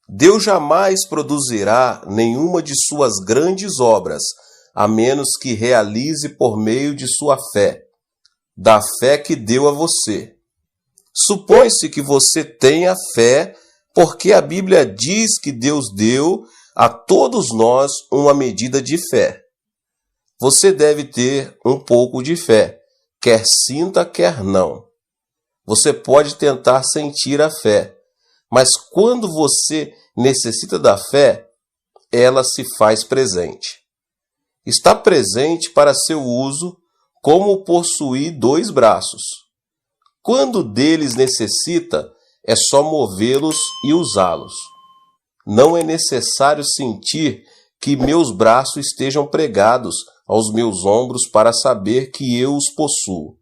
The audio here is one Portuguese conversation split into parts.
Deus jamais produzirá nenhuma de suas grandes obras, a menos que realize por meio de sua fé, da fé que deu a você. Supõe-se que você tenha fé, porque a Bíblia diz que Deus deu a todos nós uma medida de fé. Você deve ter um pouco de fé, quer sinta, quer não. Você pode tentar sentir a fé, mas quando você necessita da fé, ela se faz presente. Está presente para seu uso, como possuir 2 braços. Quando deles necessita, é só movê-los e usá-los. Não é necessário sentir que meus braços estejam pregados aos meus ombros para saber que eu os possuo.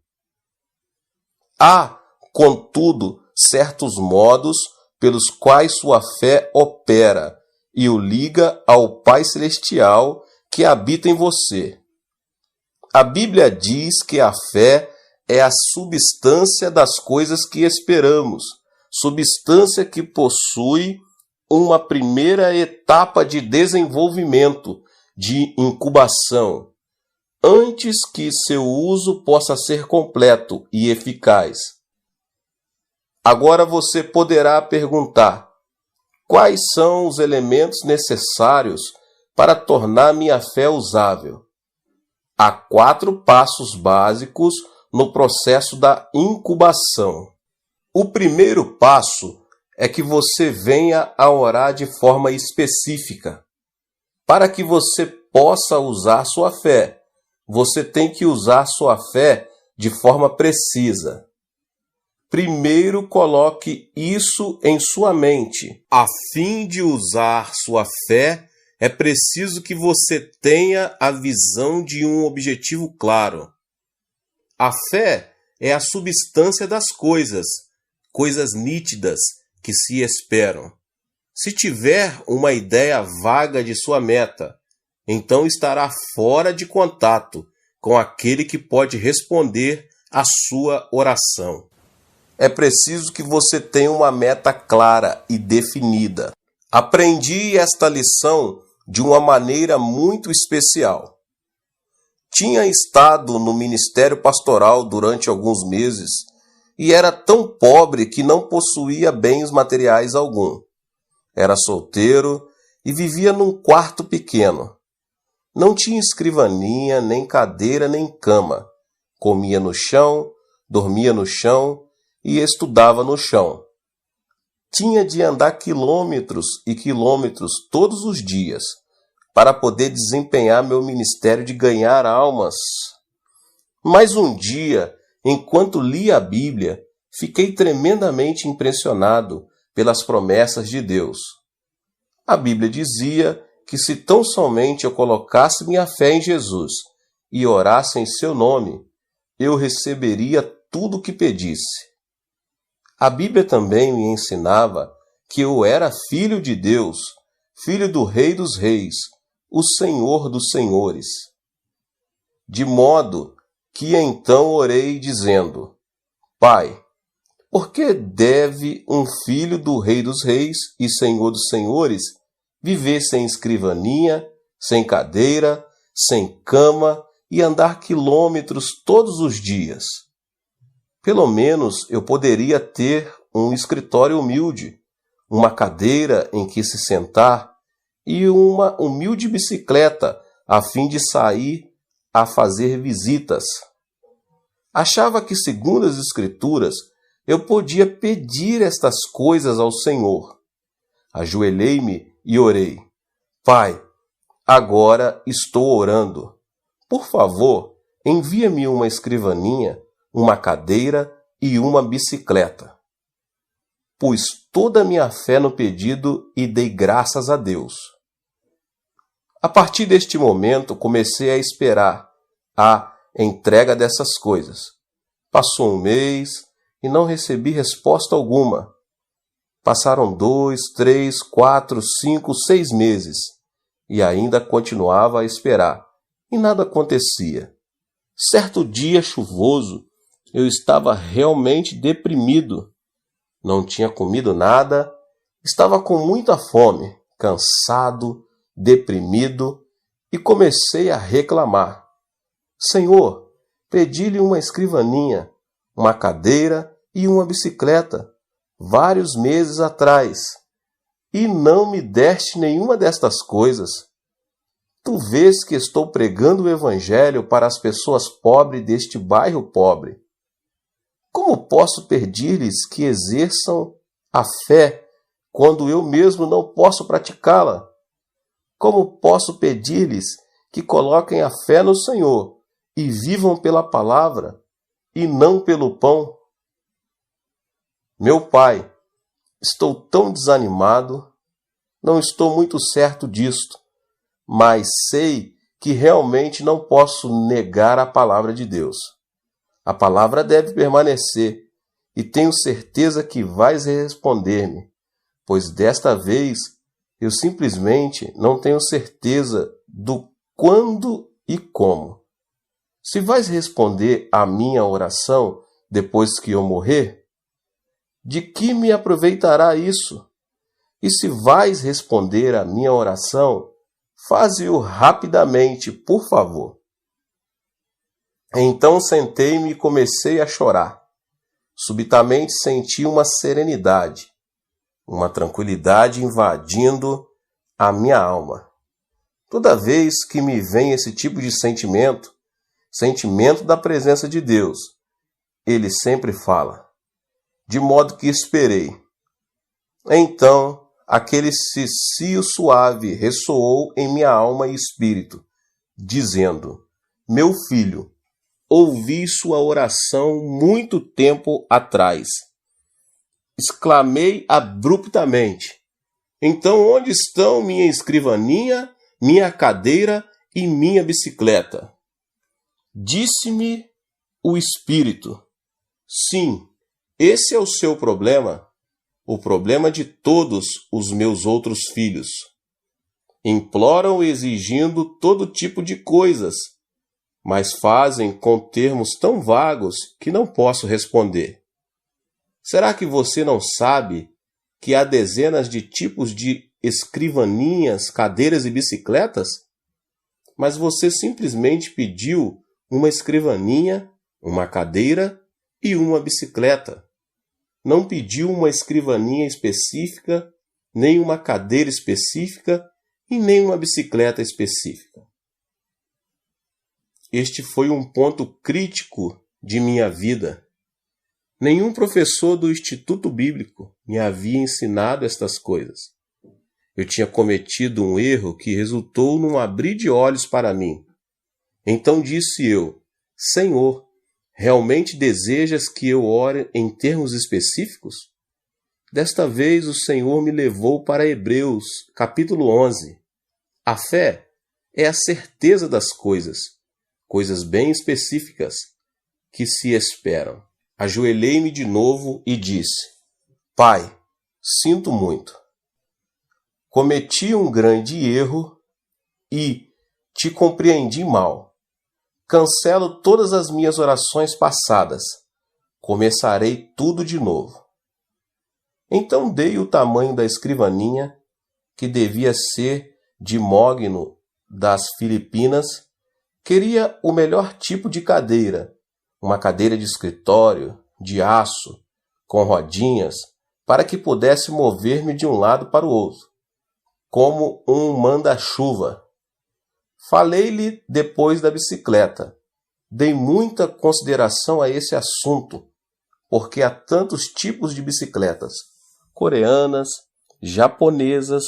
Há, contudo, certos modos pelos quais sua fé opera e o liga ao Pai Celestial que habita em você. A Bíblia diz que a fé é a substância das coisas que esperamos, substância que possui uma primeira etapa de desenvolvimento, de incubação, antes que seu uso possa ser completo e eficaz. Agora você poderá perguntar: quais são os elementos necessários para tornar minha fé usável? Há 4 passos básicos no processo da incubação. O primeiro passo é que você venha a orar de forma específica. Para que você possa usar sua fé, você tem que usar sua fé de forma precisa. Primeiro, coloque isso em sua mente. A fim de usar sua fé, é preciso que você tenha a visão de um objetivo claro. A fé é a substância das coisas, coisas nítidas que se esperam. Se tiver uma ideia vaga de sua meta, então estará fora de contato com aquele que pode responder à sua oração. É preciso que você tenha uma meta clara e definida. Aprendi esta lição de uma maneira muito especial. Tinha estado no ministério pastoral durante alguns meses e era tão pobre que não possuía bens materiais algum. Era solteiro e vivia num quarto pequeno. Não tinha escrivaninha, nem cadeira, nem cama. Comia no chão, dormia no chão e estudava no chão. Tinha de andar quilômetros e quilômetros todos os dias para poder desempenhar meu ministério de ganhar almas. Mas um dia, enquanto lia a Bíblia, fiquei tremendamente impressionado pelas promessas de Deus. A Bíblia dizia que se tão somente eu colocasse minha fé em Jesus e orasse em seu nome, eu receberia tudo o que pedisse. A Bíblia também me ensinava que eu era filho de Deus, filho do Rei dos Reis, o Senhor dos Senhores. De modo que então orei dizendo: Pai, por que deve um filho do Rei dos Reis e Senhor dos Senhores viver sem escrivaninha, sem cadeira, sem cama e andar quilômetros todos os dias? Pelo menos eu poderia ter um escritório humilde, uma cadeira em que se sentar e uma humilde bicicleta a fim de sair a fazer visitas. Achava que, segundo as Escrituras, eu podia pedir estas coisas ao Senhor. Ajoelhei-me e orei: Pai, agora estou orando. Por favor, envia-me uma escrivaninha, uma cadeira e uma bicicleta. Pus toda a minha fé no pedido e dei graças a Deus. A partir deste momento, comecei a esperar a entrega dessas coisas. Passou um mês e não recebi resposta alguma. Passaram 2, 3, 4, 5, 6 meses e ainda continuava a esperar e nada acontecia. Certo dia chuvoso, eu estava realmente deprimido. Não tinha comido nada, Estava com muita fome, cansado, deprimido e comecei a reclamar. Senhor, pedi-lhe uma escrivaninha, uma cadeira e uma bicicleta, vários meses atrás, e não me deste nenhuma destas coisas. Tu vês que estou pregando o Evangelho para as pessoas pobres deste bairro pobre. Como posso pedir-lhes que exerçam a fé quando eu mesmo não posso praticá-la? Como posso pedir-lhes que coloquem a fé no Senhor e vivam pela palavra e não pelo pão? Meu pai, estou tão desanimado, não estou muito certo disto, mas sei que realmente não posso negar a palavra de Deus. A palavra deve permanecer, e tenho certeza que vais responder-me, pois desta vez eu simplesmente não tenho certeza do quando e como. Se vais responder à minha oração depois que eu morrer, de que me aproveitará isso? E se vais responder à minha oração, faze-o rapidamente, por favor. Então sentei-me e comecei a chorar. Subitamente senti uma serenidade, uma tranquilidade invadindo a minha alma. Toda vez que me vem esse tipo de sentimento da presença de Deus, ele sempre fala, de modo que esperei. Então, aquele cicio suave ressoou em minha alma e espírito, dizendo, meu filho, ouvi sua oração muito tempo atrás. Exclamei abruptamente. Então onde estão minha escrivaninha, minha cadeira e minha bicicleta? Disse-me o Espírito. Sim, esse é o seu problema, o problema de todos os meus outros filhos. Imploram exigindo todo tipo de coisas, mas fazem com termos tão vagos que não posso responder. Será que você não sabe que há dezenas de tipos de escrivaninhas, cadeiras e bicicletas? Mas você simplesmente pediu uma escrivaninha, uma cadeira e uma bicicleta. Não pediu uma escrivaninha específica, nem uma cadeira específica e nem uma bicicleta específica. Este foi um ponto crítico de minha vida. Nenhum professor do Instituto Bíblico me havia ensinado estas coisas. Eu tinha cometido um erro que resultou num abrir de olhos para mim. Então disse eu, Senhor, realmente desejas que eu ore em termos específicos? Desta vez o Senhor me levou para Hebreus, capítulo 11. A fé é a certeza das coisas bem específicas que se esperam. Ajoelhei-me de novo e disse, Pai, sinto muito. Cometi um grande erro e te compreendi mal. Cancelo todas as minhas orações passadas. Começarei tudo de novo. Então dei o tamanho da escrivaninha, que devia ser de mogno das Filipinas. Queria o melhor tipo de cadeira, uma cadeira de escritório, de aço, com rodinhas, para que pudesse mover-me de um lado para o outro, como um manda-chuva. Falei-lhe depois da bicicleta. Dei muita consideração a esse assunto, porque há tantos tipos de bicicletas, coreanas, japonesas,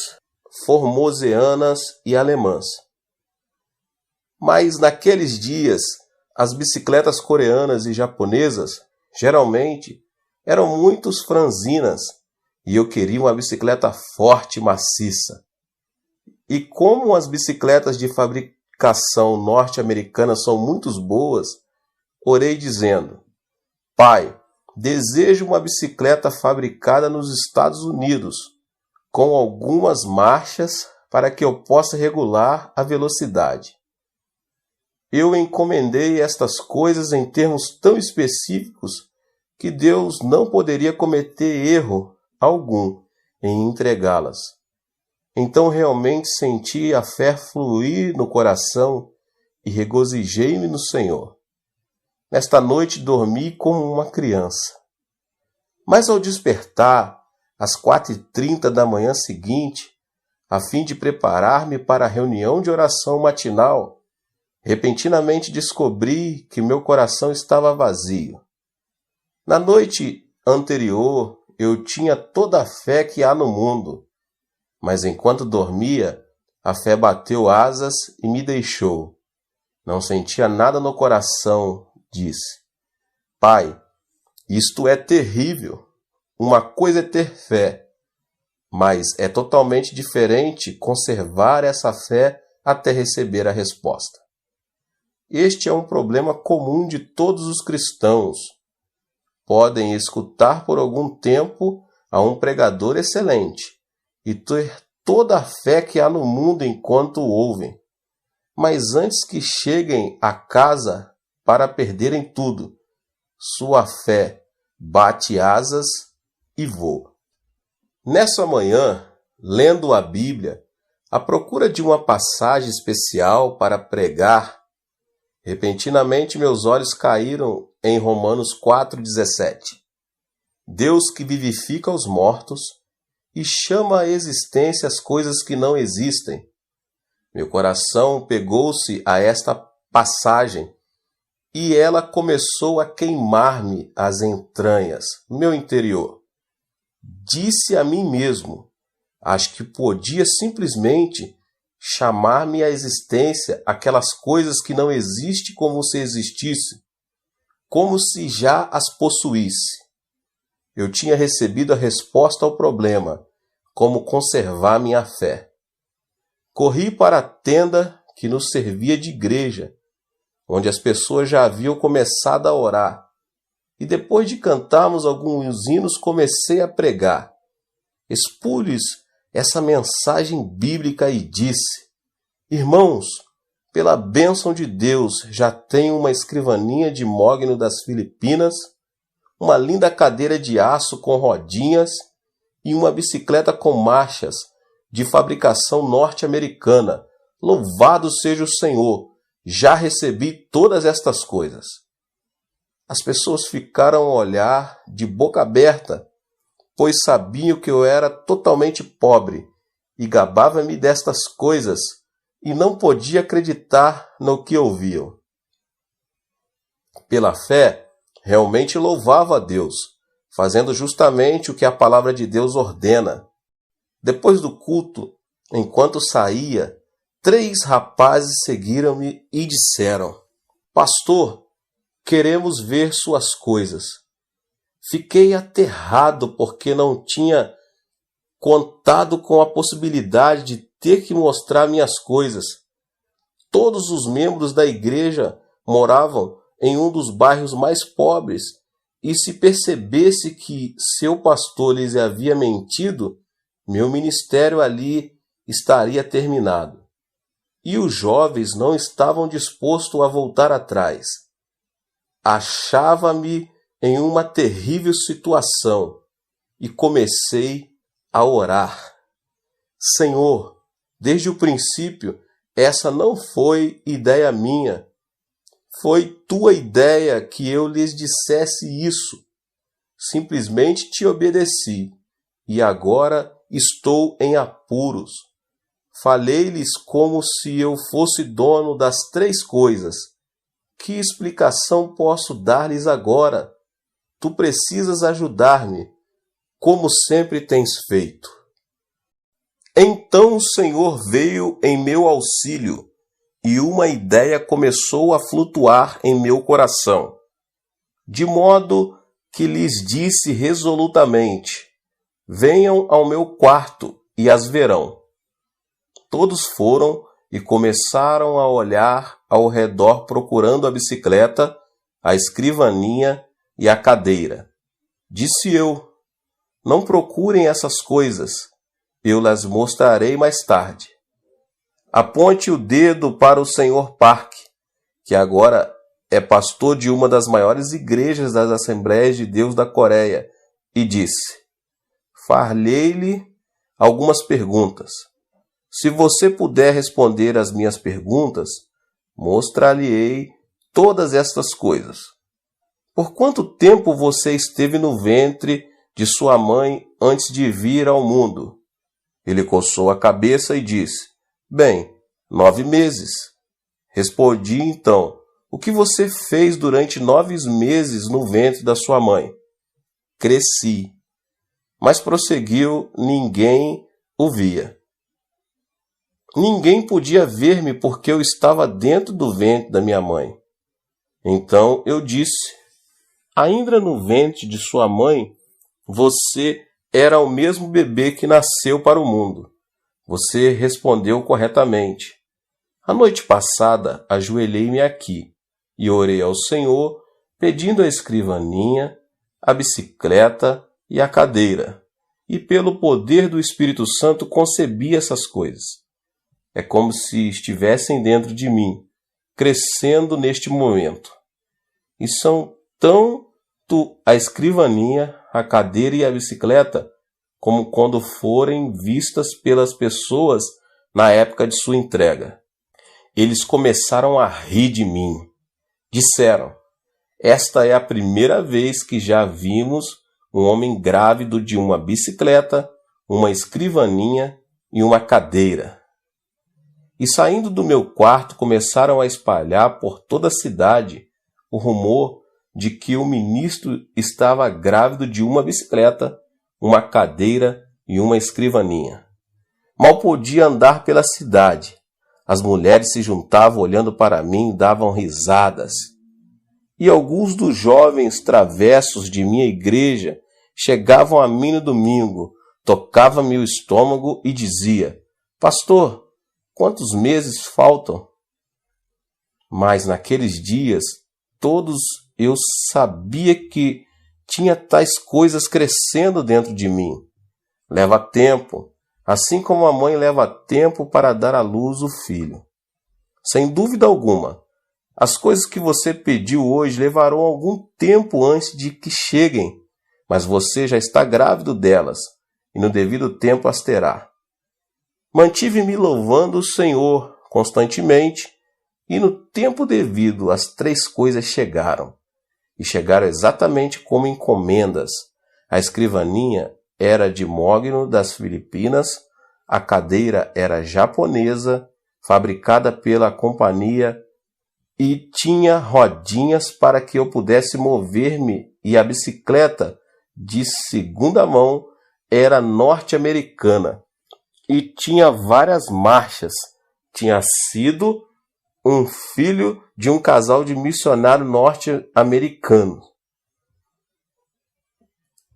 formoseanas e alemãs. Mas naqueles dias, as bicicletas coreanas e japonesas, geralmente, eram muito franzinas, e eu queria uma bicicleta forte e maciça. E como as bicicletas de fabricação norte-americana são muito boas, orei dizendo, Pai, desejo uma bicicleta fabricada nos Estados Unidos, com algumas marchas para que eu possa regular a velocidade. Eu encomendei estas coisas em termos tão específicos que Deus não poderia cometer erro algum em entregá-las. Então realmente senti a fé fluir no coração e regozijei-me no Senhor. Nesta noite dormi como uma criança. Mas ao despertar, às 4h30 da manhã seguinte, a fim de preparar-me para a reunião de oração matinal, repentinamente descobri que meu coração estava vazio. Na noite anterior, eu tinha toda a fé que há no mundo, mas enquanto dormia, a fé bateu asas e me deixou. Não sentia nada no coração, disse. Pai, isto é terrível. Uma coisa é ter fé, mas é totalmente diferente conservar essa fé até receber a resposta. Este é um problema comum de todos os cristãos. Podem escutar por algum tempo a um pregador excelente e ter toda a fé que há no mundo enquanto o ouvem. Mas antes que cheguem a casa para perderem tudo, sua fé bate asas e voa. Nessa manhã, lendo a Bíblia, à procura de uma passagem especial para pregar, repentinamente meus olhos caíram em Romanos 4,17. Deus que vivifica os mortos e chama à existência as coisas que não existem. Meu coração pegou-se a esta passagem e ela começou a queimar-me as entranhas, meu interior. Disse a mim mesmo, acho que podia simplesmente chamar-me à existência aquelas coisas que não existem como se existisse, como se já as possuísse. Eu tinha recebido a resposta ao problema, como conservar minha fé. Corri para a tenda que nos servia de igreja, onde as pessoas já haviam começado a orar, e depois de cantarmos alguns hinos comecei a pregar. Expus-lhes essa mensagem bíblica e disse: Irmãos, pela bênção de Deus, já tenho uma escrivaninha de mogno das Filipinas, uma linda cadeira de aço com rodinhas e uma bicicleta com marchas de fabricação norte-americana. Louvado seja o Senhor! Já recebi todas estas coisas. As pessoas ficaram a olhar de boca aberta, pois sabiam que eu era totalmente pobre e gabava-me destas coisas e não podia acreditar no que ouviam. Pela fé, realmente louvava a Deus, fazendo justamente o que a palavra de Deus ordena. Depois do culto, enquanto saía, 3 rapazes seguiram-me e disseram: Pastor, queremos ver suas coisas. Fiquei aterrado porque não tinha contado com a possibilidade de ter que mostrar minhas coisas. Todos os membros da igreja moravam em um dos bairros mais pobres, e se percebesse que seu pastor lhes havia mentido, meu ministério ali estaria terminado. E os jovens não estavam dispostos a voltar atrás. Achava-me em uma terrível situação e comecei a orar. Senhor, desde o princípio, essa não foi ideia minha. Foi tua ideia que eu lhes dissesse isso. Simplesmente te obedeci e agora estou em apuros. Falei-lhes como se eu fosse dono das 3 coisas. Que explicação posso dar-lhes agora? Tu precisas ajudar-me, como sempre tens feito. Então o Senhor veio em meu auxílio, e uma ideia começou a flutuar em meu coração, de modo que lhes disse resolutamente: venham ao meu quarto e as verão. Todos foram e começaram a olhar ao redor procurando a bicicleta, a escrivaninha e a cadeira. Disse eu: não procurem essas coisas, eu las mostrarei mais tarde. Aponte o dedo para o Sr. Park, que agora é pastor de uma das maiores igrejas das Assembleias de Deus da Coreia, e disse: Far-lhe algumas perguntas. Se você puder responder às minhas perguntas, mostrar-lhe-ei todas estas coisas. Por quanto tempo você esteve no ventre de sua mãe antes de vir ao mundo? Ele coçou a cabeça e disse: Bem, 9 meses. Respondi então: O que você fez durante 9 meses no ventre da sua mãe? Cresci. Mas prosseguiu, ninguém o via. Ninguém podia ver-me porque eu estava dentro do ventre da minha mãe. Então eu disse: Ainda no ventre de sua mãe, você era o mesmo bebê que nasceu para o mundo. Você respondeu corretamente. A noite passada, ajoelhei-me aqui e orei ao Senhor, pedindo a escrivaninha, a bicicleta e a cadeira. E pelo poder do Espírito Santo concebi essas coisas. É como se estivessem dentro de mim, crescendo neste momento. E são tanto a escrivaninha, a cadeira e a bicicleta, como quando forem vistas pelas pessoas na época de sua entrega. Eles começaram a rir de mim. Disseram: Esta é a primeira vez que já vimos um homem grávido de uma bicicleta, uma escrivaninha e uma cadeira. E saindo do meu quarto começaram a espalhar por toda a cidade o rumor de que o ministro estava grávido de uma bicicleta, uma cadeira e uma escrivaninha. Mal podia andar pela cidade. As mulheres se juntavam olhando para mim e davam risadas. E alguns dos jovens travessos de minha igreja chegavam a mim no domingo, tocavam-me o estômago e dizia: Pastor, quantos meses faltam? Mas naqueles dias, todos eu sabia que tinha tais coisas crescendo dentro de mim. Leva tempo, assim como a mãe leva tempo para dar à luz o filho. Sem dúvida alguma, as coisas que você pediu hoje levarão algum tempo antes de que cheguem, mas você já está grávido delas, e no devido tempo as terá. Mantive-me louvando o Senhor constantemente, e no tempo devido as 3 coisas chegaram. E chegaram exatamente como encomendas. A escrivaninha era de mogno das Filipinas, a cadeira era japonesa, fabricada pela companhia, e tinha rodinhas para que eu pudesse mover-me, e a bicicleta, de segunda mão, era norte-americana, e tinha várias marchas. Tinha sido um filho de um casal de missionário norte-americano.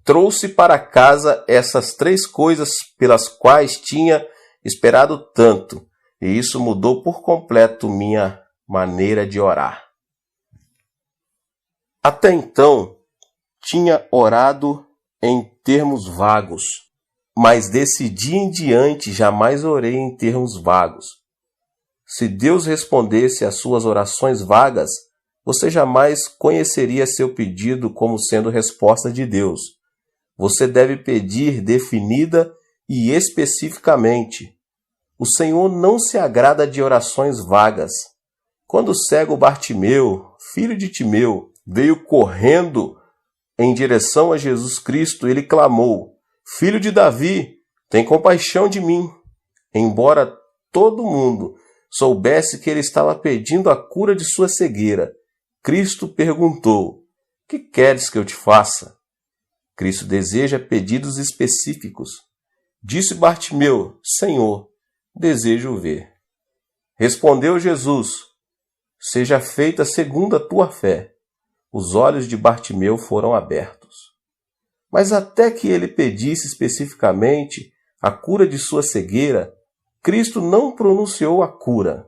Trouxe para casa essas 3 coisas pelas quais tinha esperado tanto, e isso mudou por completo minha maneira de orar. Até então, tinha orado em termos vagos, mas desse dia em diante jamais orei em termos vagos. Se Deus respondesse às suas orações vagas, você jamais conheceria seu pedido como sendo resposta de Deus. Você deve pedir definida e especificamente. O Senhor não se agrada de orações vagas. Quando o cego Bartimeu, filho de Timeu, veio correndo em direção a Jesus Cristo, ele clamou: Filho de Davi, tem compaixão de mim. Embora todo mundo soubesse que ele estava pedindo a cura de sua cegueira, Cristo perguntou: Que queres que eu te faça? Cristo deseja pedidos específicos. Disse Bartimeu: Senhor, desejo ver. Respondeu Jesus: Seja feita segundo a tua fé. Os olhos de Bartimeu foram abertos. Mas até que ele pedisse especificamente a cura de sua cegueira, Cristo não pronunciou a cura.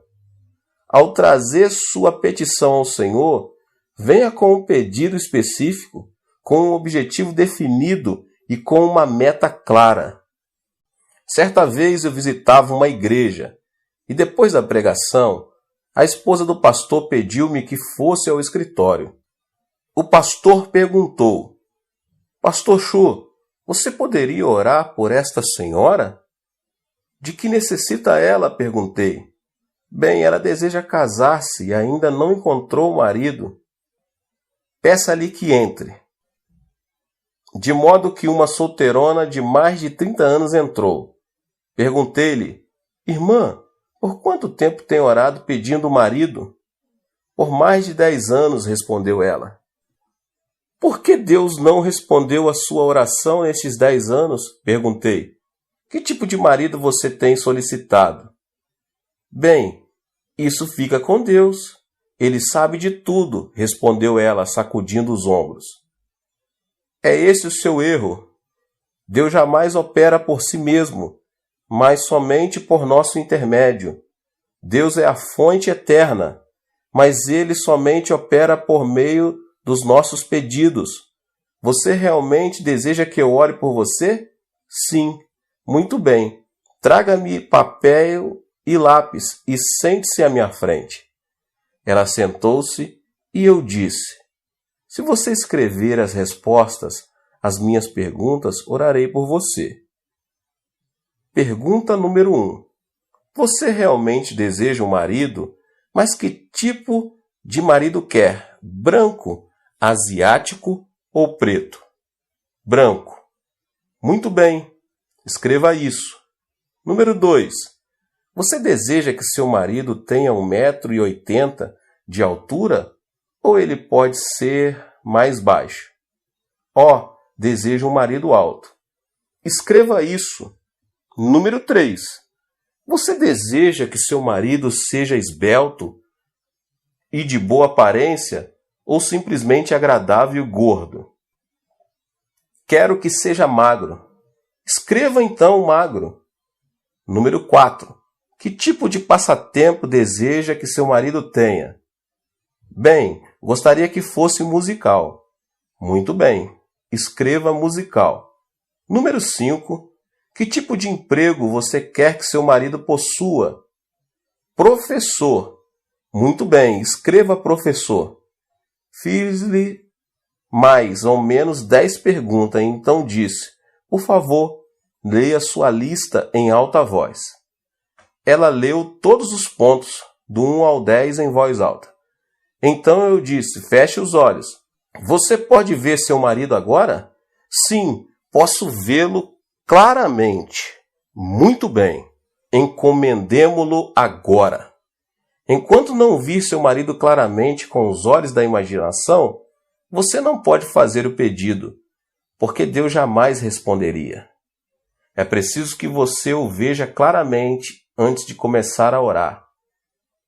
Ao trazer sua petição ao Senhor, venha com um pedido específico, com um objetivo definido e com uma meta clara. Certa vez eu visitava uma igreja e depois da pregação, a esposa do pastor pediu-me que fosse ao escritório. O pastor perguntou: Pastor Chu, Você poderia orar por esta senhora? De que necessita ela? Perguntei. Bem, ela deseja casar-se e ainda não encontrou o marido. Peça-lhe que entre. De modo que uma solteirona de mais de 30 anos entrou. Perguntei-lhe, irmã, por quanto tempo tem orado pedindo o marido? Por mais de 10 anos, respondeu ela. Por que Deus não respondeu a sua oração nestes 10 anos? Perguntei. Que tipo de marido você tem solicitado? Bem, isso fica com Deus. Ele sabe de tudo, respondeu ela, sacudindo os ombros. É esse o seu erro. Deus jamais opera por si mesmo, mas somente por nosso intermédio. Deus é a fonte eterna, mas Ele somente opera por meio dos nossos pedidos. Você realmente deseja que eu ore por você? Sim. Muito bem. Traga-me papel e lápis e sente-se à minha frente. Ela sentou-se e eu disse, se você escrever as respostas às minhas perguntas, orarei por você. Pergunta número 1. Você realmente deseja um marido? Mas que tipo de marido quer? Branco, asiático ou preto? Branco. Muito bem. Escreva isso. Número 2. Você deseja que seu marido tenha 1,80 m de altura ou ele pode ser mais baixo? Deseja um marido alto. Escreva isso. Número 3. Você deseja que seu marido seja esbelto e de boa aparência ou simplesmente agradável e gordo? Quero que seja magro. Escreva então magro. Número 4. Que tipo de passatempo deseja que seu marido tenha? Bem, gostaria que fosse musical. Muito bem. Escreva musical. Número 5. Que tipo de emprego você quer que seu marido possua? Professor. Muito bem. Escreva professor. Fiz-lhe mais ou menos 10 perguntas, então disse, por favor, leia sua lista em alta voz. Ela leu todos os pontos, do 1 ao 10 em voz alta. Então eu disse, feche os olhos. Você pode ver seu marido agora? Sim, posso vê-lo claramente. Muito bem. Encomendemo-lo agora. Enquanto não vir seu marido claramente com os olhos da imaginação, você não pode fazer o pedido, porque Deus jamais responderia. É preciso que você o veja claramente antes de começar a orar.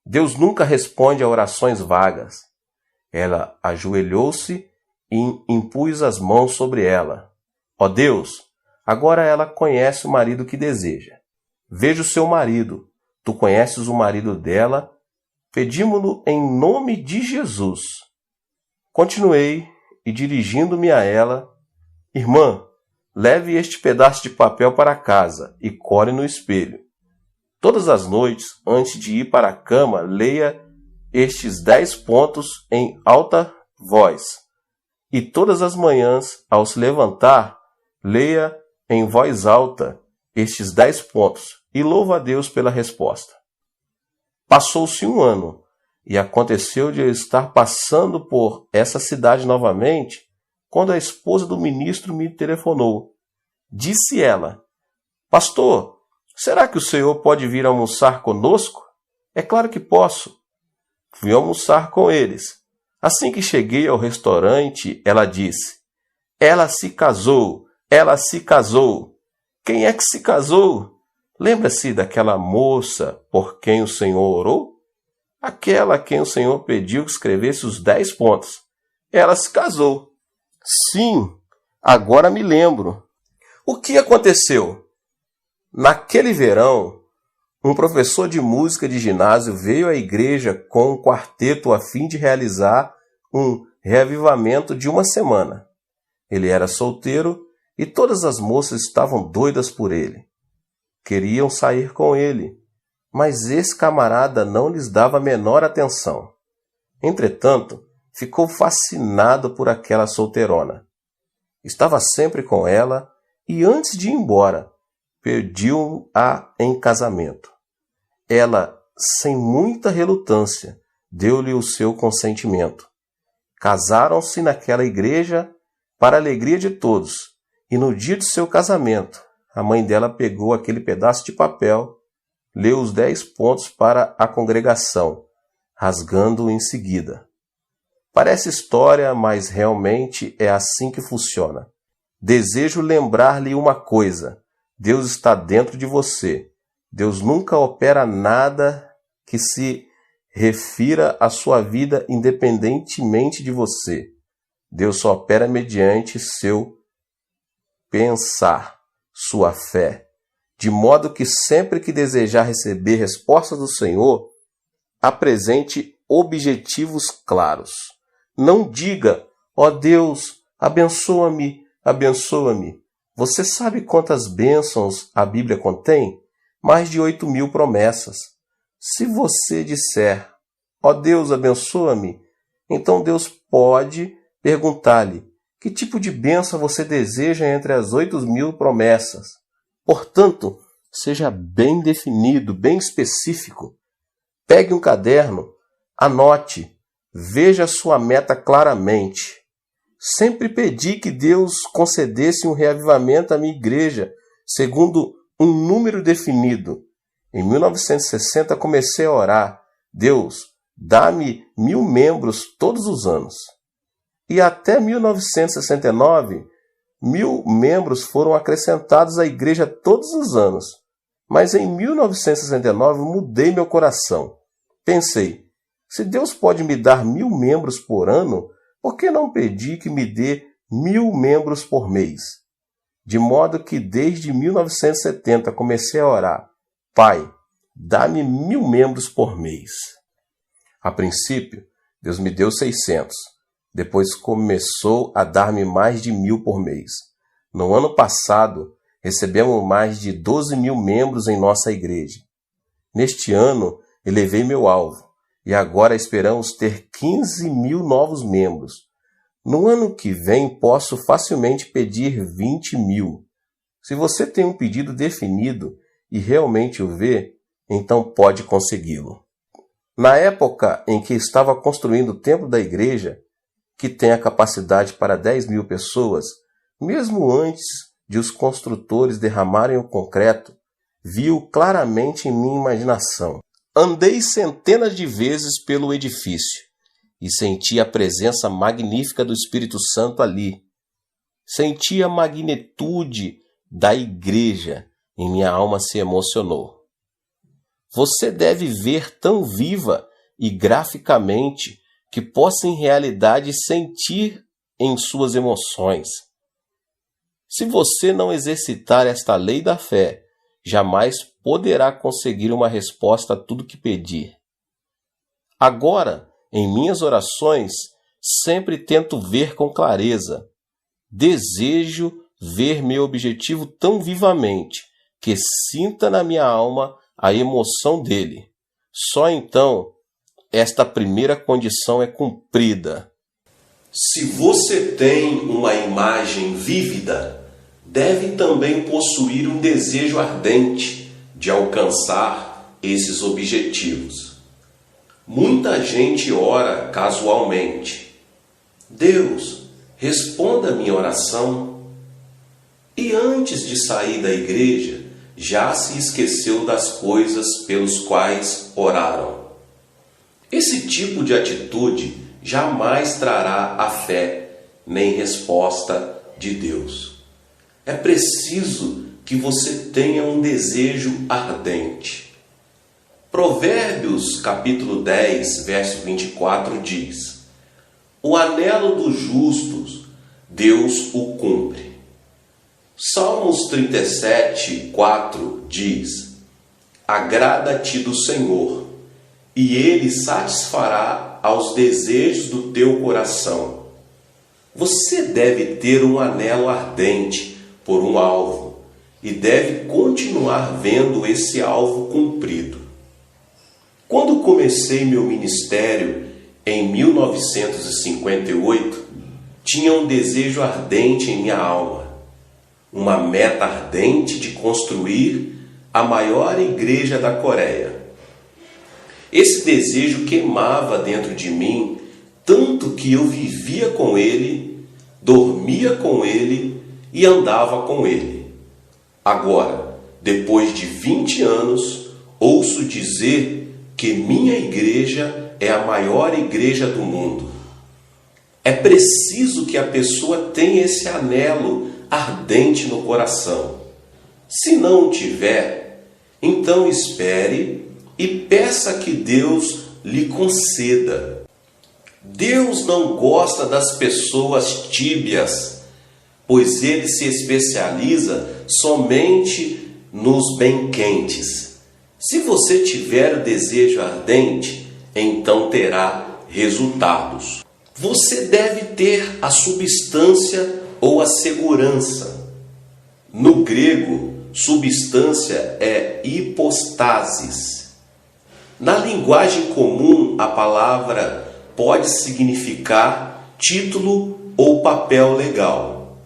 Deus nunca responde a orações vagas. Ela ajoelhou-se e impus as mãos sobre ela. Ó Deus, agora ela conhece o marido que deseja. Veja o seu marido. Tu conheces o marido dela. Pedimo-lo em nome de Jesus. Continuei e, dirigindo-me a ela, irmã, leve este pedaço de papel para casa e cole no espelho. Todas as noites, antes de ir para a cama, leia estes 10 pontos em alta voz. E todas as manhãs, ao se levantar, leia em voz alta estes 10 pontos e louva a Deus pela resposta. Passou-se 1 ano e aconteceu de eu estar passando por essa cidade novamente quando a esposa do ministro me telefonou. Disse ela, pastor, será que o senhor pode vir almoçar conosco? É claro que posso. Fui almoçar com eles. Assim que cheguei ao restaurante, ela disse, ela se casou, ela se casou. Quem é que se casou? Lembra-se daquela moça por quem o Senhor orou? Aquela a quem o Senhor pediu que escrevesse os 10 pontos. Ela se casou. Sim, agora me lembro. O que aconteceu? Naquele verão, um professor de música de ginásio veio à igreja com um quarteto a fim de realizar um reavivamento de 1 semana. Ele era solteiro e todas as moças estavam doidas por ele. Queriam sair com ele, mas esse camarada não lhes dava a menor atenção. Entretanto, ficou fascinado por aquela solteirona. Estava sempre com ela e antes de ir embora, pediu-a em casamento. Ela, sem muita relutância, deu-lhe o seu consentimento. Casaram-se naquela igreja para a alegria de todos, e no dia de seu casamento, a mãe dela pegou aquele pedaço de papel, leu os 10 pontos para a congregação, rasgando-o em seguida. Parece história, mas realmente é assim que funciona. Desejo lembrar-lhe uma coisa: Deus está dentro de você. Deus nunca opera nada que se refira à sua vida independentemente de você. Deus só opera mediante seu pensar, sua fé, de modo que sempre que desejar receber respostas do Senhor, apresente objetivos claros. Não diga: ó Deus, abençoa-me, abençoa-me. Você sabe quantas bênçãos a Bíblia contém? Mais de 8.000 promessas. Se você disser: ó Deus, abençoa-me, então Deus pode perguntar-lhe: que tipo de bênção você deseja entre as 8.000 promessas? Portanto, seja bem definido, bem específico. Pegue um caderno, anote, veja a sua meta claramente. Sempre pedi que Deus concedesse um reavivamento à minha igreja, segundo um número definido. Em 1960 comecei a orar: Deus, dá-me 1.000 membros todos os anos. E até 1969, 1.000 membros foram acrescentados à igreja todos os anos. Mas em 1969 mudei meu coração. Pensei: se Deus pode me dar 1.000 membros por ano, por que não pedir que me dê 1.000 membros por mês? De modo que desde 1970 comecei a orar: Pai, dá-me 1.000 membros por mês. A princípio, Deus me deu 600. Depois começou a dar-me mais de 1.000 por mês. No ano passado, recebemos mais de 12.000 membros em nossa igreja. Neste ano, elevei meu alvo e agora esperamos ter 15.000 novos membros. No ano que vem, posso facilmente pedir 20.000. Se você tem um pedido definido e realmente o vê, então pode consegui-lo. Na época em que estava construindo o templo da igreja, que tem a capacidade para 10.000 pessoas, mesmo antes de os construtores derramarem o concreto, vi-o claramente em minha imaginação. Andei centenas de vezes pelo edifício e senti a presença magnífica do Espírito Santo ali. Senti a magnitude da igreja e minha alma se emocionou. Você deve ver tão viva e graficamente que possa em realidade sentir em suas emoções. Se você não exercitar esta lei da fé, jamais poderá conseguir uma resposta a tudo que pedir. Agora, em minhas orações, sempre tento ver com clareza. Desejo ver meu objetivo tão vivamente que sinta na minha alma a emoção dele. Só então esta primeira condição é cumprida. Se você tem uma imagem vívida, deve também possuir um desejo ardente de alcançar esses objetivos. Muita gente ora casualmente: Deus, responda a minha oração. E antes de sair da igreja, já se esqueceu das coisas pelos quais oraram. Esse tipo de atitude jamais trará a fé nem resposta de Deus. É preciso que você tenha um desejo ardente. Provérbios capítulo 10, verso 24 diz: o anelo dos justos, Deus o cumpre. Salmos 37, 4 diz: agrada-te do Senhor, e Ele satisfará aos desejos do teu coração. Você deve ter um anelo ardente por um alvo e deve continuar vendo esse alvo cumprido. Quando comecei meu ministério em 1958, tinha um desejo ardente em minha alma. uma meta ardente de construir a maior igreja da Coreia. Esse desejo queimava dentro de mim, tanto que eu vivia com ele, dormia com ele e andava com ele. Agora, depois de 20 anos, ouço dizer que minha igreja é a maior igreja do mundo. É preciso que a pessoa tenha esse anelo ardente no coração. Se não o tiver, então espere e peça que Deus lhe conceda. Deus não gosta das pessoas tíbias, pois Ele se especializa somente nos bem quentes. Se você tiver o desejo ardente, então terá resultados. Você deve ter a substância ou a segurança. No grego, substância é hipostasis. Na linguagem comum, a palavra pode significar título ou papel legal.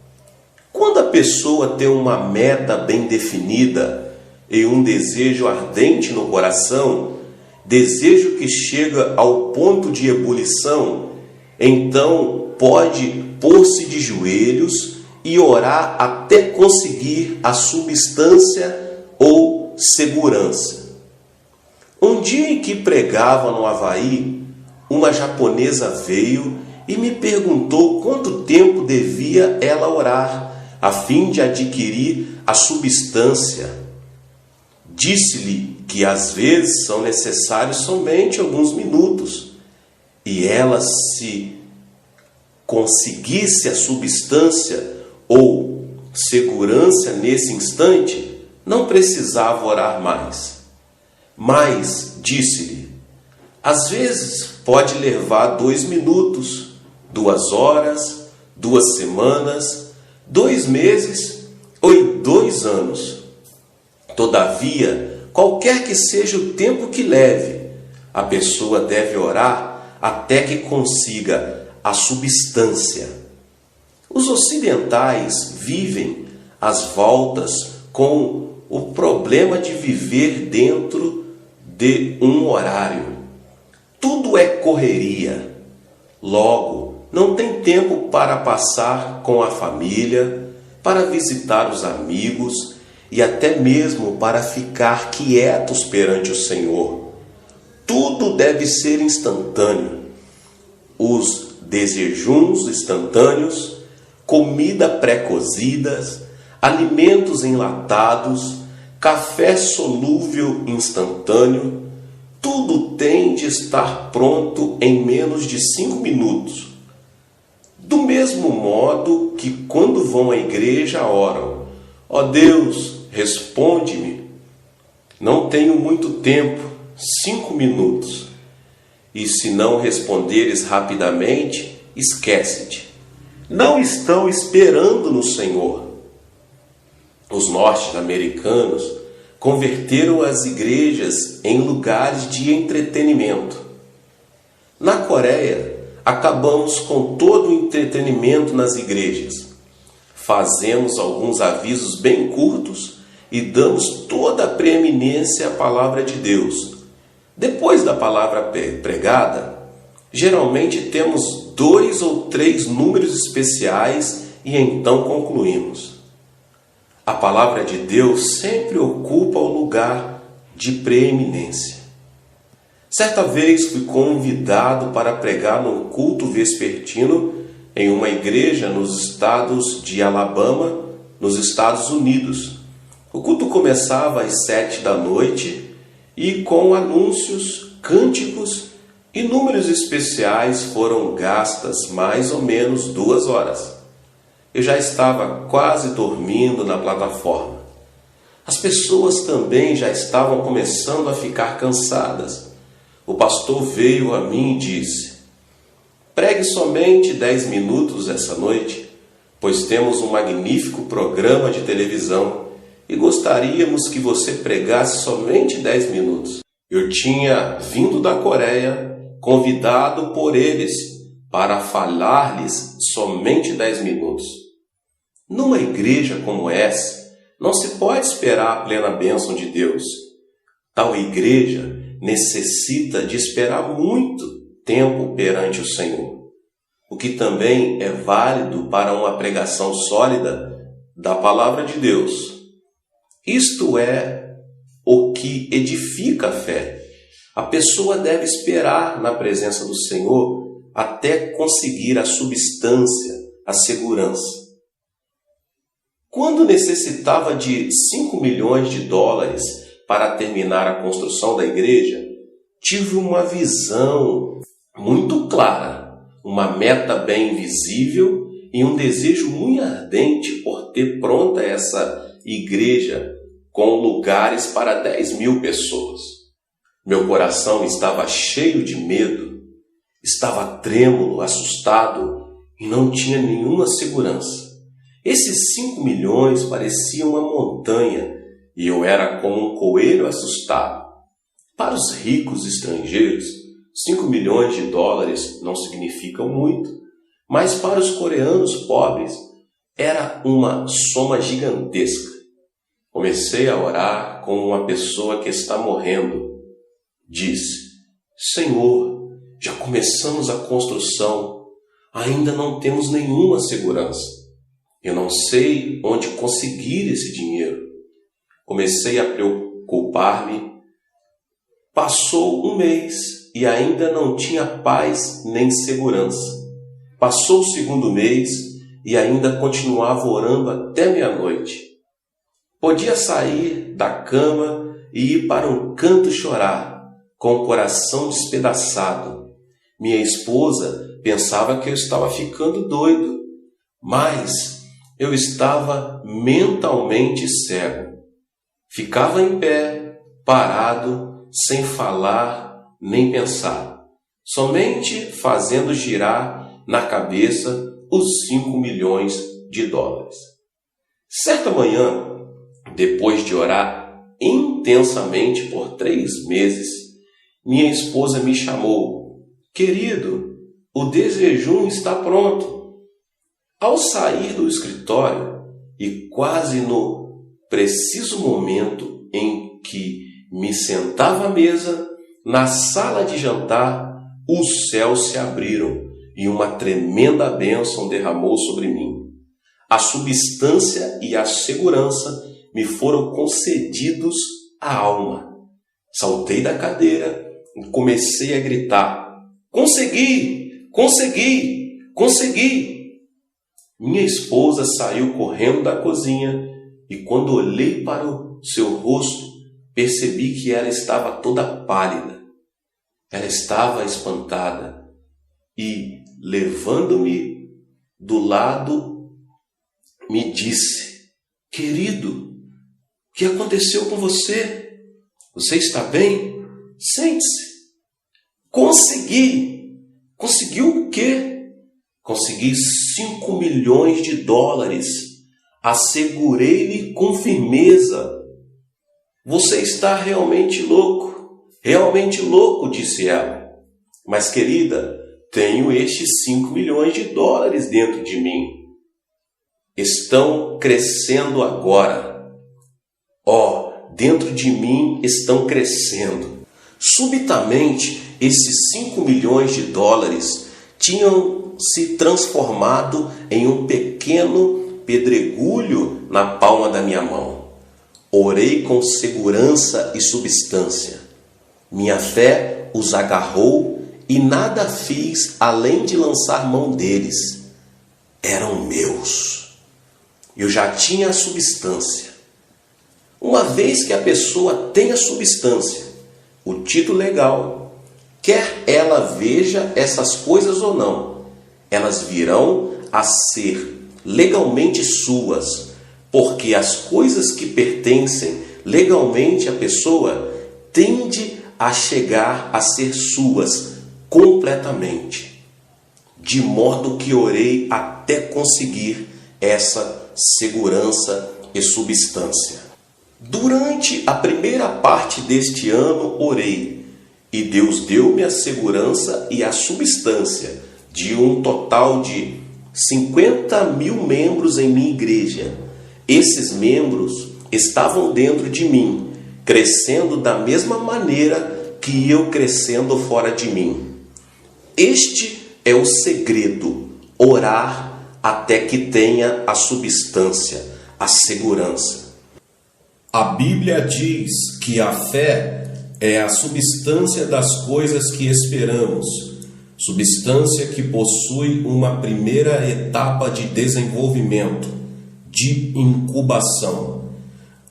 Quando a pessoa tem uma meta bem definida e um desejo ardente no coração, desejo que chega ao ponto de ebulição, então pode pôr-se de joelhos e orar até conseguir a substância ou segurança. Um dia em que pregava no Havaí, uma japonesa veio e me perguntou quanto tempo devia ela orar, a fim de adquirir a substância. Disse-lhe que às vezes são necessários somente alguns minutos, e ela, se conseguisse a substância ou segurança nesse instante, não precisava orar mais. Mas, disse-lhe, às vezes pode levar 2 minutos, 2 horas, 2 semanas, 2 meses ou 2 anos. Todavia, qualquer que seja o tempo que leve, a pessoa deve orar até que consiga a substância. Os ocidentais vivem às voltas com o problema de viver dentro de um horário. Tudo é correria. Logo, não tem tempo para passar com a família, para visitar os amigos e até mesmo para ficar quietos perante o Senhor. Tudo deve ser instantâneo. Os desejuns instantâneos, comida pré-cozida, alimentos enlatados, café solúvel instantâneo, tudo tem de estar pronto em menos de 5 minutos. Do mesmo modo que quando vão à igreja oram: ó Deus, responde-me. Não tenho muito tempo, 5 minutos. E se não responderes rapidamente, esquece-te. Não estão esperando no Senhor. Os norte-americanos converteram as igrejas em lugares de entretenimento. Na Coreia, acabamos com todo o entretenimento nas igrejas. Fazemos alguns avisos bem curtos e damos toda a preeminência à palavra de Deus. Depois da palavra pregada, geralmente temos 2 ou 3 números especiais e então concluímos. A palavra de Deus sempre ocupa o lugar de preeminência. Certa vez fui convidado para pregar num culto vespertino em uma igreja nos estados de Alabama, nos Estados Unidos. O culto começava às 7 da noite e com anúncios, cânticos e números especiais foram gastas mais ou menos 2 horas. Eu já estava quase dormindo na plataforma. As pessoas também já estavam começando a ficar cansadas. O pastor veio a mim e disse: pregue somente 10 minutos essa noite, pois temos um magnífico programa de televisão e gostaríamos que você pregasse somente 10 minutos. Eu tinha vindo da Coreia, convidado por eles para falar-lhes somente 10 minutos. Numa igreja como essa, não se pode esperar a plena bênção de Deus. Tal igreja necessita de esperar muito tempo perante o Senhor, o que também é válido para uma pregação sólida da palavra de Deus. Isto é o que edifica a fé. A pessoa deve esperar na presença do Senhor até conseguir a substância, a segurança. Quando necessitava de 5 milhões de dólares para terminar a construção da igreja, tive uma visão muito clara, uma meta bem visível e um desejo muito ardente por ter pronta essa igreja com lugares para 10.000 pessoas. Meu coração estava cheio de medo, estava trêmulo, assustado e não tinha nenhuma segurança. Esses 5 milhões pareciam uma montanha e eu era como um coelho assustado. Para os ricos estrangeiros, 5 milhões de dólares não significam muito, mas para os coreanos pobres era uma soma gigantesca. Comecei a orar como uma pessoa que está morrendo. Disse: Senhor, já começamos a construção, ainda não temos nenhuma segurança. Eu não sei onde conseguir esse dinheiro. Comecei a preocupar-me. Passou um mês e ainda não tinha paz nem segurança. Passou o segundo mês e ainda continuava orando até meia-noite. Podia sair da cama e ir para um canto chorar, com o coração despedaçado. Minha esposa pensava que eu estava ficando doido, mas eu estava mentalmente cego. Ficava em pé, parado, sem falar nem pensar, somente fazendo girar na cabeça os 5 milhões de dólares. Certa manhã, depois de orar intensamente por 3 meses, minha esposa me chamou. Querido, o desjejum está pronto. Ao sair do escritório e quase no preciso momento em que me sentava à mesa, na sala de jantar, os céus se abriram e uma tremenda bênção derramou sobre mim. A substância e a segurança me foram concedidos à alma. Saltei da cadeira e comecei a gritar: Consegui! Consegui! Consegui! Minha esposa saiu correndo da cozinha e quando olhei para o seu rosto, percebi que ela estava toda pálida. Ela estava espantada e, levando-me do lado, me disse: Querido, o que aconteceu com você? Você está bem? Sente-se. Consegui! Conseguiu o quê? Consegui 5 milhões de dólares. Assegurei-lhe com firmeza. Você está realmente louco, disse ela. Mas, querida, tenho estes 5 milhões de dólares dentro de mim. Estão crescendo agora. Dentro de mim estão crescendo. Subitamente, esses 5 milhões de dólares tinham se transformado em um pequeno pedregulho na palma da minha mão. Orei com segurança e substância. Minha fé os agarrou e nada fiz além de lançar mão deles. Eram meus. Eu já tinha a substância. Uma vez que a pessoa tem a substância, o título legal, quer ela veja essas coisas ou não, elas virão a ser legalmente suas, porque as coisas que pertencem legalmente à pessoa tendem a chegar a ser suas completamente. De modo que orei até conseguir essa segurança e substância. Durante a primeira parte deste ano, orei, e Deus deu-me a segurança e a substância de um total de 50.000 membros em minha igreja. Esses membros estavam dentro de mim, crescendo da mesma maneira que eu crescendo fora de mim. Este é o segredo: orar até que tenha a substância, a segurança. A Bíblia diz que a fé é a substância das coisas que esperamos, substância que possui uma primeira etapa de desenvolvimento, de incubação,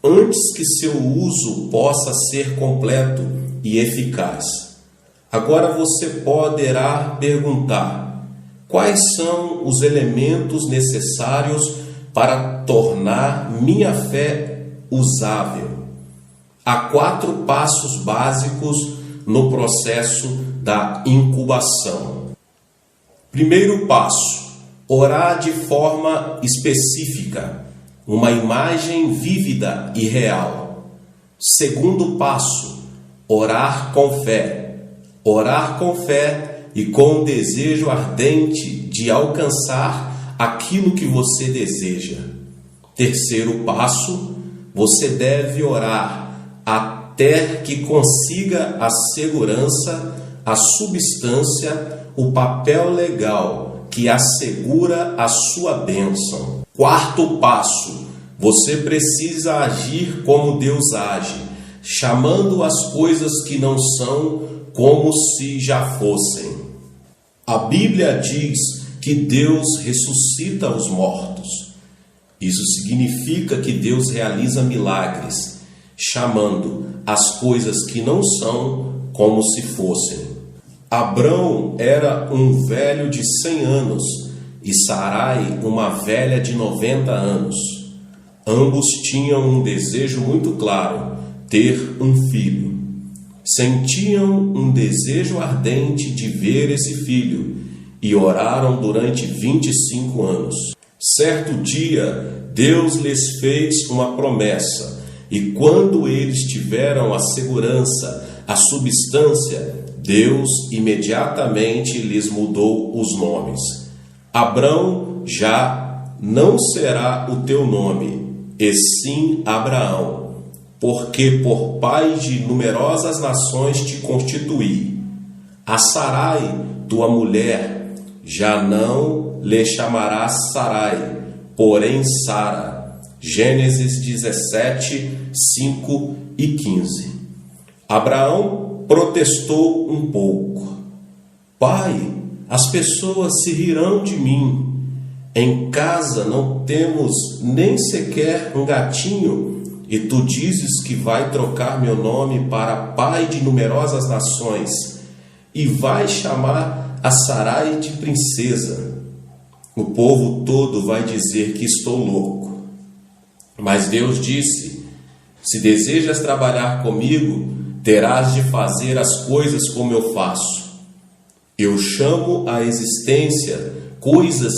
antes que seu uso possa ser completo e eficaz. Agora você poderá perguntar: quais são os elementos necessários para tornar minha fé usável? Há 4 passos básicos no processo da incubação. Primeiro passo: orar de forma específica, uma imagem vívida e real. Segundo passo: orar com fé. Orar com fé e com um desejo ardente de alcançar aquilo que você deseja. Terceiro passo: você deve orar até que consiga a segurança, a substância, o papel legal que assegura a sua bênção. Quarto passo: você precisa agir como Deus age, chamando as coisas que não são como se já fossem. A Bíblia diz que Deus ressuscita os mortos. Isso significa que Deus realiza milagres, chamando as coisas que não são como se fossem. Abrão era um velho de 100 anos e Sarai uma velha de 90 anos. Ambos tinham um desejo muito claro: ter um filho. Sentiam um desejo ardente de ver esse filho e oraram durante 25 anos. Certo dia, Deus lhes fez uma promessa, e quando eles tiveram a segurança, a substância, Deus imediatamente lhes mudou os nomes. Abrão já não será o teu nome, e sim Abraão, porque por pai de numerosas nações te constituí. A Sarai, tua mulher, já não lhe chamarás Sarai, porém Sara. Gênesis 17, 5 e 15. Abraão protestou um pouco: Pai, as pessoas se rirão de mim. Em casa não temos nem sequer um gatinho, e tu dizes que vai trocar meu nome para pai de numerosas nações, e vai chamar a Sarai de princesa. O povo todo vai dizer que estou louco. Mas Deus disse: se desejas trabalhar comigo, terás de fazer as coisas como eu faço. Eu chamo à existência coisas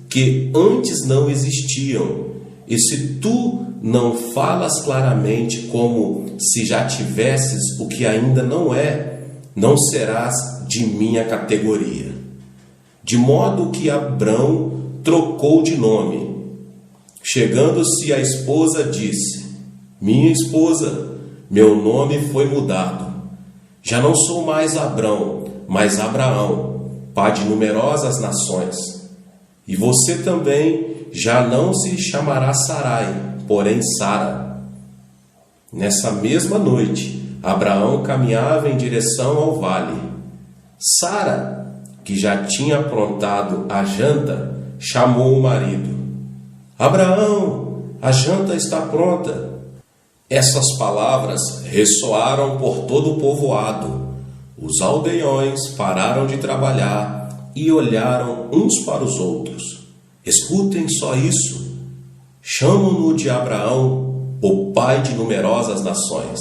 que antes não existiam, e se tu não falas claramente como se já tivesses o que ainda não é, não serás de minha categoria. De modo que Abrão trocou de nome. Chegando-se a esposa, disse: minha esposa, meu nome foi mudado. Já não sou mais Abrão, mas Abraão, pai de numerosas nações. E você também já não se chamará Sarai, porém Sara. Nessa mesma noite, Abraão caminhava em direção ao vale. Sara, que já tinha aprontado a janta, chamou o marido: Abraão, a janta está pronta. Essas palavras ressoaram por todo o povoado. Os aldeões pararam de trabalhar e olharam uns para os outros. Escutem só isso. Chamam-no de Abraão, o pai de numerosas nações.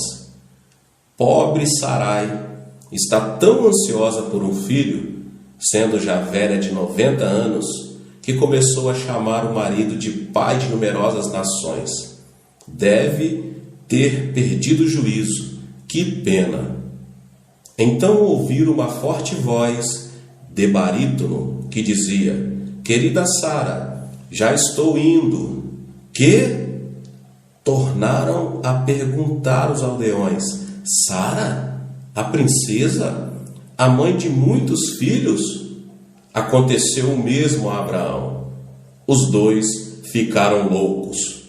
Pobre Sarai está tão ansiosa por um filho, sendo já velha de 90 anos, que começou a chamar o marido de pai de numerosas nações. Deve ter perdido o juízo. Que pena! Então ouviram uma forte voz de barítono que dizia: querida Sara, já estou indo. Que? Tornaram a perguntar os aldeões. Sara, a princesa, a mãe de muitos filhos? Aconteceu o mesmo a Abraão. Os dois ficaram loucos.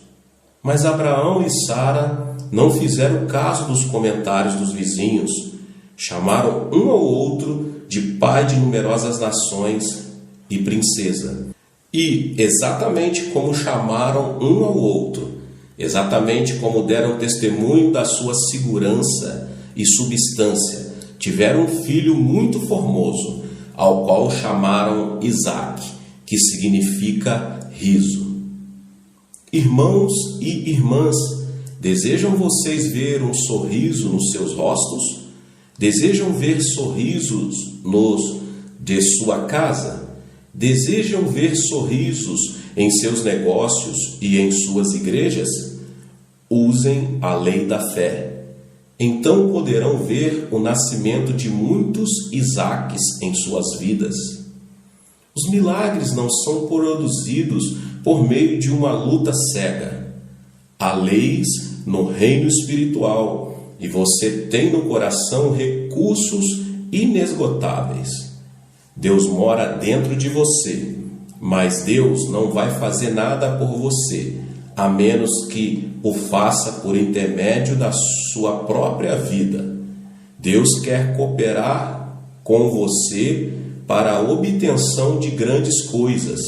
Mas Abraão e Sara não fizeram caso dos comentários dos vizinhos. Chamaram um ao outro de pai de numerosas nações e princesa. E, exatamente como chamaram um ao outro, exatamente como deram testemunho da sua segurança e substância, tiveram um filho muito formoso, ao qual chamaram Isaque, que significa riso. Irmãos e irmãs, desejam vocês ver um sorriso nos seus rostos? Desejam ver sorrisos de sua casa? Desejam ver sorrisos em seus negócios e em suas igrejas? Usem a lei da fé. Então poderão ver o nascimento de muitos Isaques em suas vidas. Os milagres não são produzidos por meio de uma luta cega. Há leis no reino espiritual e você tem no coração recursos inesgotáveis. Deus mora dentro de você, mas Deus não vai fazer nada por você, a menos que o faça por intermédio da sua própria vida. Deus quer cooperar com você para a obtenção de grandes coisas.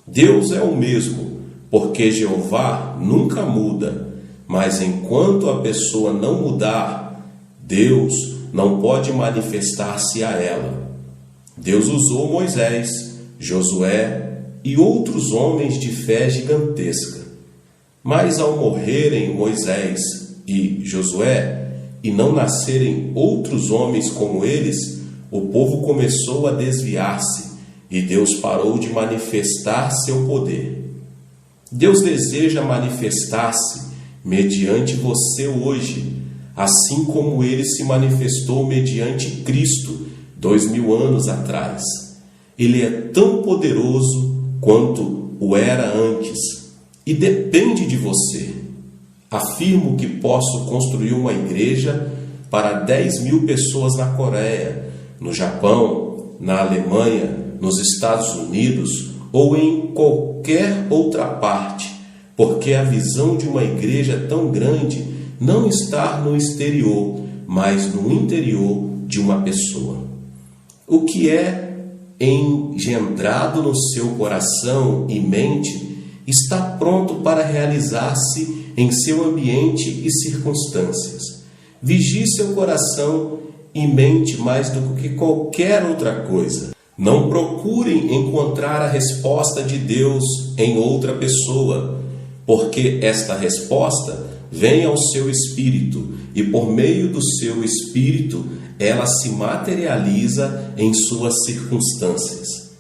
Deus é o mesmo, porque Jeová nunca muda, mas enquanto a pessoa não mudar, Deus não pode manifestar-se a ela. Deus usou Moisés, Josué e outros homens de fé gigantesca. Mas ao morrerem Moisés e Josué, e não nascerem outros homens como eles, o povo começou a desviar-se, e Deus parou de manifestar seu poder. Deus deseja manifestar-se mediante você hoje, assim como ele se manifestou mediante Cristo 2000 anos atrás. Ele é tão poderoso quanto o era antes e depende de você. Afirmo que posso construir uma igreja para 10.000 pessoas na Coreia, no Japão, na Alemanha, nos Estados Unidos ou em qualquer outra parte, porque a visão de uma igreja tão grande não está no exterior, mas no interior de uma pessoa. O que é engendrado no seu coração e mente está pronto para realizar-se em seu ambiente e circunstâncias. Vigie seu coração e mente mais do que qualquer outra coisa. Não procurem encontrar a resposta de Deus em outra pessoa, porque esta resposta vem ao seu espírito e por meio do seu espírito ela se materializa em suas circunstâncias.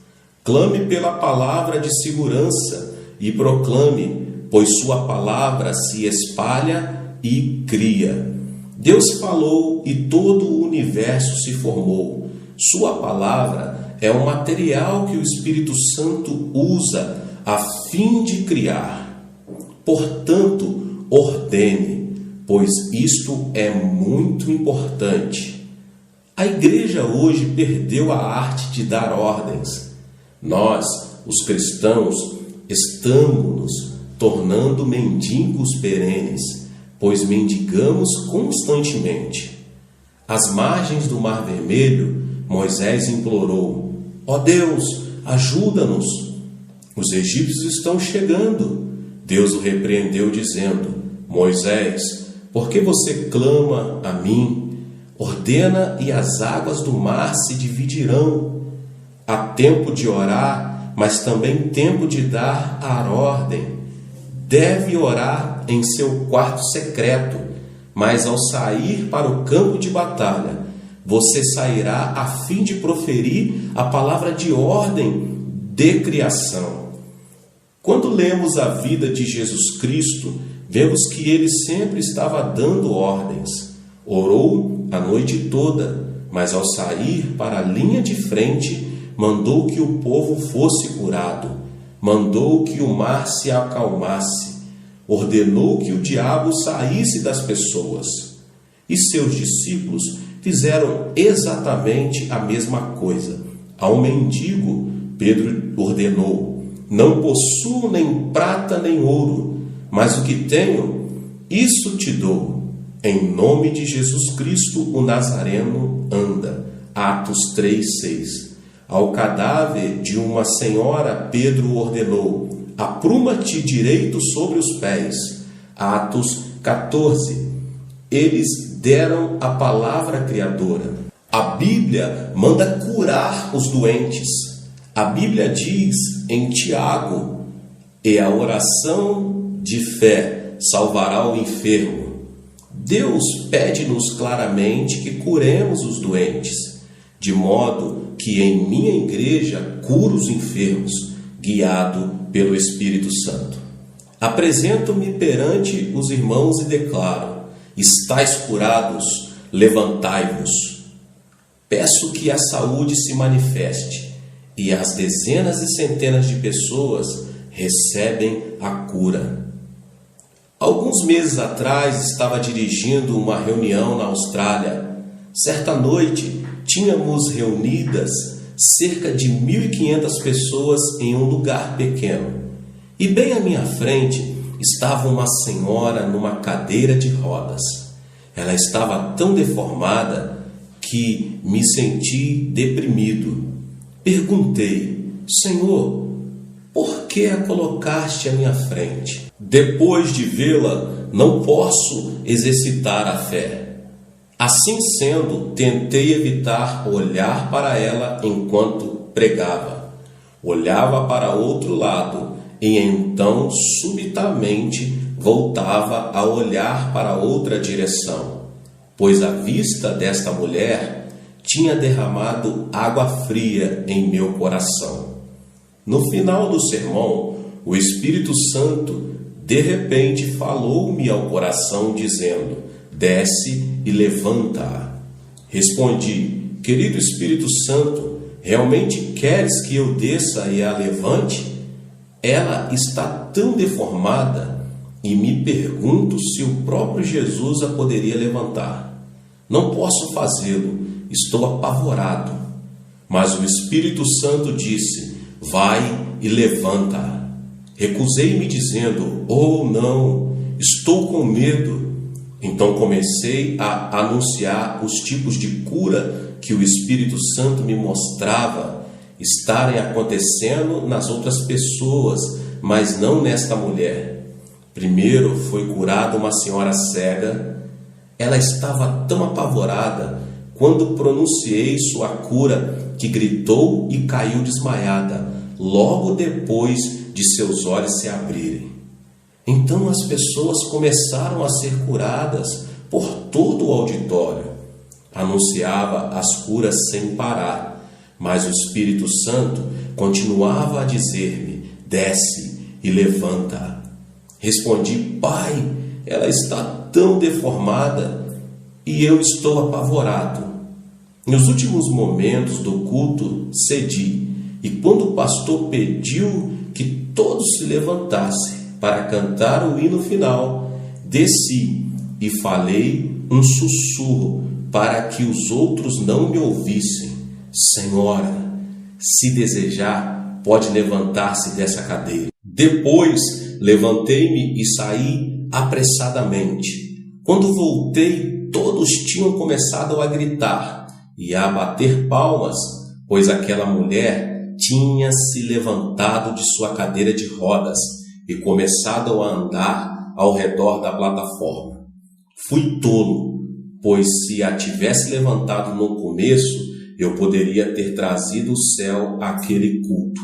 Clame pela palavra de segurança e proclame, pois sua palavra se espalha e cria. Deus falou e todo o universo se formou. Sua palavra é o material que o Espírito Santo usa a fim de criar. Portanto, ordene, pois isto é muito importante. A igreja hoje perdeu a arte de dar ordens. Nós, os cristãos, estamos nos tornando mendigos perenes, pois mendigamos constantemente. Às margens do Mar Vermelho, Moisés implorou: ó Deus, ajuda-nos! Os egípcios estão chegando. Deus o repreendeu, dizendo: Moisés, por que você clama a mim? Ordena e as águas do mar se dividirão. Há tempo de orar, mas também tempo de dar a ordem. Deve orar em seu quarto secreto, mas ao sair para o campo de batalha, você sairá a fim de proferir a palavra de ordem de criação. Quando lemos a vida de Jesus Cristo, vemos que ele sempre estava dando ordens. Orou a noite toda, mas ao sair para a linha de frente, mandou que o povo fosse curado, mandou que o mar se acalmasse, ordenou que o diabo saísse das pessoas. E seus discípulos fizeram exatamente a mesma coisa. Ao mendigo, Pedro ordenou: não possuo nem prata nem ouro, mas o que tenho, isso te dou. Em nome de Jesus Cristo, o Nazareno, anda. Atos 3:6. Ao cadáver de uma senhora, Pedro ordenou: apruma-te direito sobre os pés. Atos 14. Eles deram a palavra criadora. A Bíblia manda curar os doentes. A Bíblia diz em Tiago: e a oração de fé salvará o enfermo. Deus pede-nos claramente que curemos os doentes, de modo que em minha igreja curo os enfermos, guiado pelo Espírito Santo. Apresento-me perante os irmãos e declaro: estais curados, levantai-vos. Peço que a saúde se manifeste, e as dezenas e centenas de pessoas recebem a cura. Alguns meses atrás estava dirigindo uma reunião na Austrália. Certa noite, tínhamos reunidas cerca de 1.500 pessoas em um lugar pequeno. E bem à minha frente estava uma senhora numa cadeira de rodas. Ela estava tão deformada que me senti deprimido. Perguntei: Senhor, por que a colocaste à minha frente? Depois de vê-la, não posso exercitar a fé. Assim sendo, tentei evitar olhar para ela enquanto pregava. Olhava para outro lado e então, subitamente, voltava a olhar para outra direção, pois a vista desta mulher tinha derramado água fria em meu coração. No final do sermão, o Espírito Santo de repente falou-me ao coração dizendo: desce e levanta-a. Respondi: querido Espírito Santo, realmente queres que eu desça e a levante? Ela está tão deformada e me pergunto se o próprio Jesus a poderia levantar. Não posso fazê-lo, estou apavorado. Mas o Espírito Santo disse: vai e levanta-a. Recusei-me dizendo: oh não, estou com medo. Então comecei a anunciar os tipos de cura que o Espírito Santo me mostrava estarem acontecendo nas outras pessoas, mas não nesta mulher. Primeiro foi curada uma senhora cega. Ela estava tão apavorada quando pronunciei sua cura que gritou e caiu desmaiada, logo depois de seus olhos se abrirem. Então as pessoas começaram a ser curadas por todo o auditório. Anunciava as curas sem parar, mas o Espírito Santo continuava a dizer-me: desce e levanta-a. Respondi: Pai, ela está tão deformada e eu estou apavorado. Nos últimos momentos do culto, cedi, e quando o pastor pediu que todos se levantassem para cantar o hino final, desci e falei um sussurro para que os outros não me ouvissem: Senhora, se desejar, pode levantar-se dessa cadeira. Depois levantei-me e saí apressadamente. Quando voltei, todos tinham começado a gritar e a bater palmas, pois aquela mulher tinha se levantado de sua cadeira de rodas e começado a andar ao redor da plataforma. Fui tolo, pois se a tivesse levantado no começo, eu poderia ter trazido o céu àquele culto,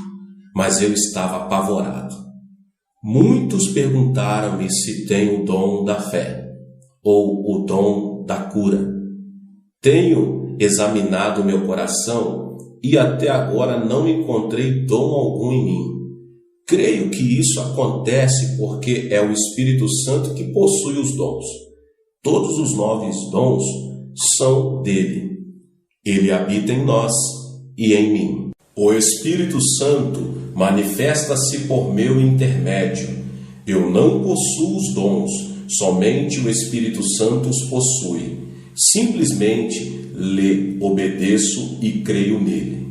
mas eu estava apavorado. Muitos perguntaram-me se tenho o dom da fé ou o dom da cura. Tenho examinado meu coração e até agora não encontrei dom algum em mim. Creio que isso acontece porque é o Espírito Santo que possui os dons. Todos os 9 dons são dele. Ele habita em nós e em mim. O Espírito Santo manifesta-se por meu intermédio. Eu não possuo os dons, somente o Espírito Santo os possui. Simplesmente lhe obedeço e creio nele.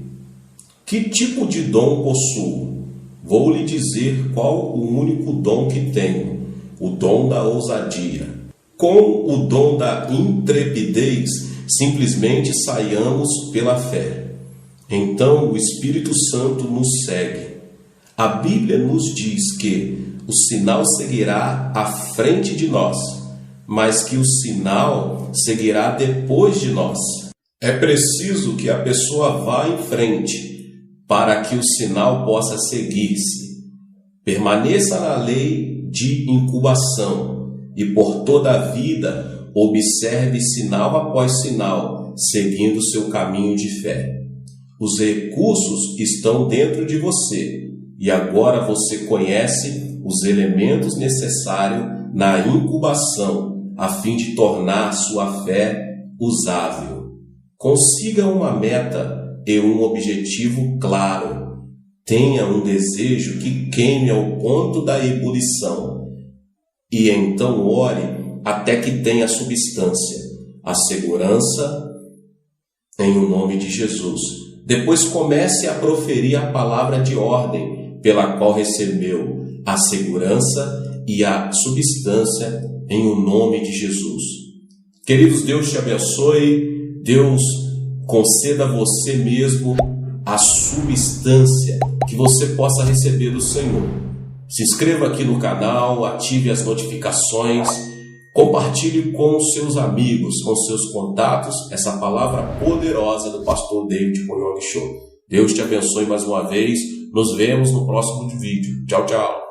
Que tipo de dom possuo? Vou lhe dizer qual o único dom que tenho: o dom da ousadia. Com o dom da intrepidez, simplesmente saiamos pela fé. Então o Espírito Santo nos segue. A Bíblia nos diz que o sinal seguirá à frente de nós, mas que o sinal seguirá depois de nós. É preciso que a pessoa vá em frente para que o sinal possa seguir-se. Permaneça na lei de incubação e por toda a vida observe sinal após sinal, seguindo seu caminho de fé. Os recursos estão dentro de você e agora você conhece os elementos necessários na incubação a fim de tornar sua fé usável. Consiga uma meta e um objetivo claro. Tenha um desejo que queime ao ponto da ebulição. E então ore até que tenha substância, a segurança em o nome de Jesus. Depois comece a proferir a palavra de ordem pela qual recebeu a segurança e a substância em o nome de Jesus. Queridos, Deus te abençoe. Deus conceda a você mesmo a substância que você possa receber do Senhor. Se inscreva aqui no canal, ative as notificações, compartilhe com os seus amigos, com seus contatos, essa palavra poderosa do pastor David Poyong Show. Deus te abençoe mais uma vez. Nos vemos no próximo vídeo. Tchau, tchau.